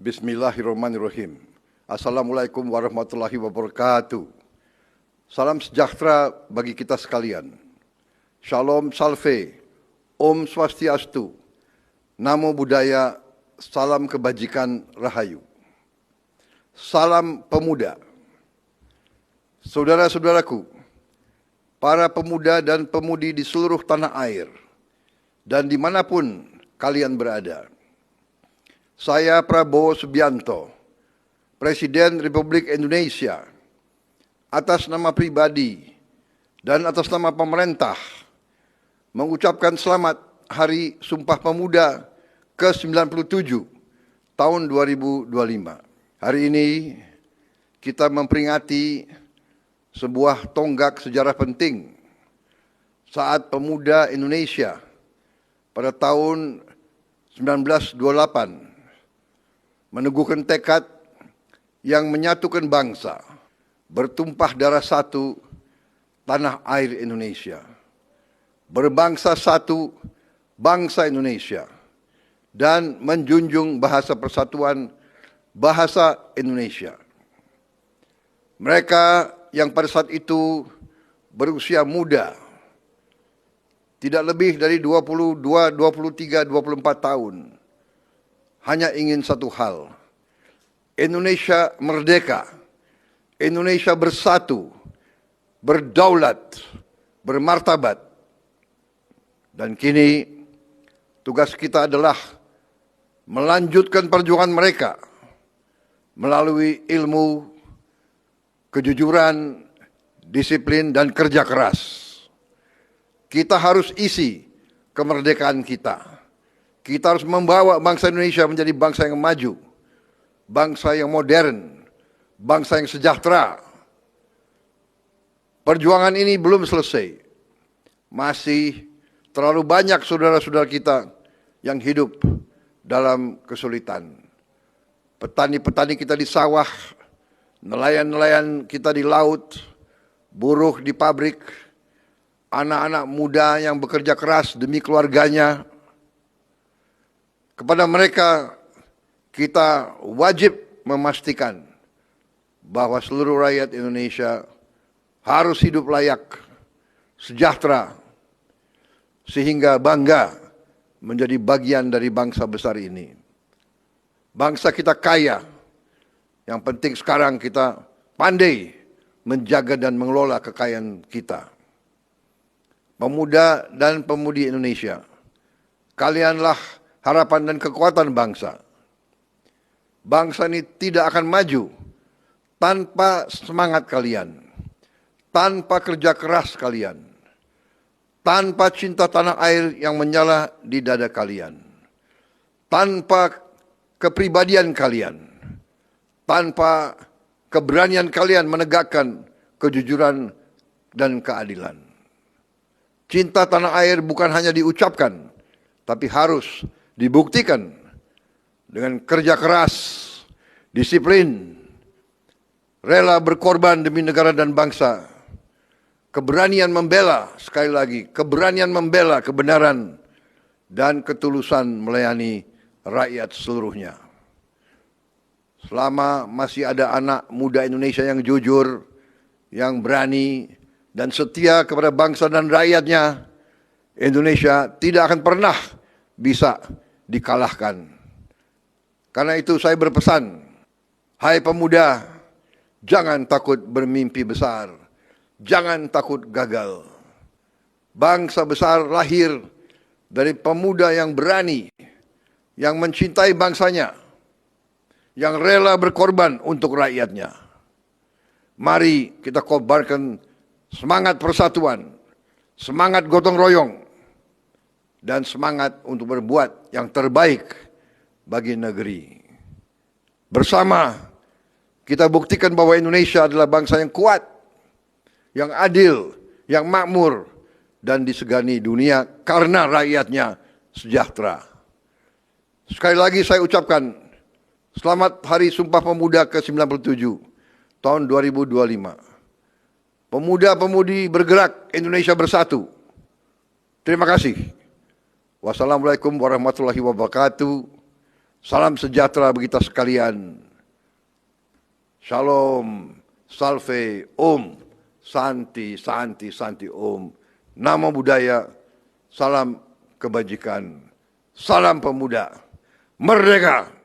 Bismillahirrahmanirrahim. Assalamualaikum warahmatullahi wabarakatuh. Salam sejahtera bagi kita sekalian. Shalom Salve, Om Swastiastu, Namo Buddhaya, salam kebajikan Rahayu. Salam pemuda. Saudara-saudaraku, para pemuda dan pemudi di seluruh tanah air, dan dimanapun kalian berada. Saya Prabowo Subianto, Presiden Republik Indonesia, atas nama pribadi dan atas nama pemerintah, mengucapkan selamat Hari Sumpah Pemuda ke-97 tahun 2025. Hari ini kita memperingati sebuah tonggak sejarah penting saat pemuda Indonesia pada tahun 1928 meneguhkan tekad yang menyatukan bangsa, bertumpah darah satu tanah air Indonesia, berbangsa satu bangsa Indonesia, dan menjunjung bahasa persatuan bahasa Indonesia. Mereka yang pada saat itu berusia muda, tidak lebih dari 22, 23, 24 tahun, hanya ingin satu hal: Indonesia merdeka, Indonesia bersatu, berdaulat, bermartabat. Dan kini tugas kita adalah melanjutkan perjuangan mereka melalui ilmu, kejujuran, disiplin, dan kerja keras. Kita harus isi kemerdekaan kita. Kita harus membawa bangsa Indonesia menjadi bangsa yang maju, bangsa yang modern, bangsa yang sejahtera. Perjuangan ini belum selesai. Masih terlalu banyak saudara-saudara kita yang hidup dalam kesulitan. Petani-petani kita di sawah, nelayan-nelayan kita di laut, buruh di pabrik, anak-anak muda yang bekerja keras demi keluarganya. Kepada mereka kita wajib memastikan bahwa seluruh rakyat Indonesia harus hidup layak, sejahtera, sehingga bangga menjadi bagian dari bangsa besar ini. Bangsa kita kaya, yang penting sekarang kita pandai menjaga dan mengelola kekayaan kita. Pemuda dan pemudi Indonesia, kalianlah harapan dan kekuatan bangsa. Bangsa ini tidak akan maju tanpa semangat kalian, tanpa kerja keras kalian, tanpa cinta tanah air yang menyala di dada kalian, tanpa kepribadian kalian, tanpa keberanian kalian menegakkan kejujuran dan keadilan. Cinta tanah air bukan hanya diucapkan, tapi harus dibuktikan dengan kerja keras, disiplin, rela berkorban demi negara dan bangsa, keberanian membela, sekali lagi, keberanian membela kebenaran, dan ketulusan melayani rakyat seluruhnya. Selama masih ada anak muda Indonesia yang jujur, yang berani, dan setia kepada bangsa dan rakyatnya, Indonesia tidak akan pernah bisa dikalahkan. Karena itu saya berpesan, hai pemuda, jangan takut bermimpi besar, jangan takut gagal. Bangsa besar lahir dari pemuda yang berani, yang mencintai bangsanya, yang rela berkorban untuk rakyatnya. Mari kita kobarkan semangat persatuan, semangat gotong royong, dan semangat untuk berbuat yang terbaik bagi negeri. Bersama kita buktikan bahwa Indonesia adalah bangsa yang kuat, yang adil, yang makmur, dan disegani dunia karena rakyatnya sejahtera. Sekali lagi saya ucapkan selamat Hari Sumpah Pemuda ke-97 tahun 2025. Pemuda-pemudi bergerak, Indonesia bersatu. Terima kasih. Wassalamualaikum warahmatullahi wabarakatuh. Salam sejahtera bagi kita sekalian. Shalom, salve, om, santi, santi, santi, om. Namo Buddhaya, salam kebajikan, salam pemuda, merdeka!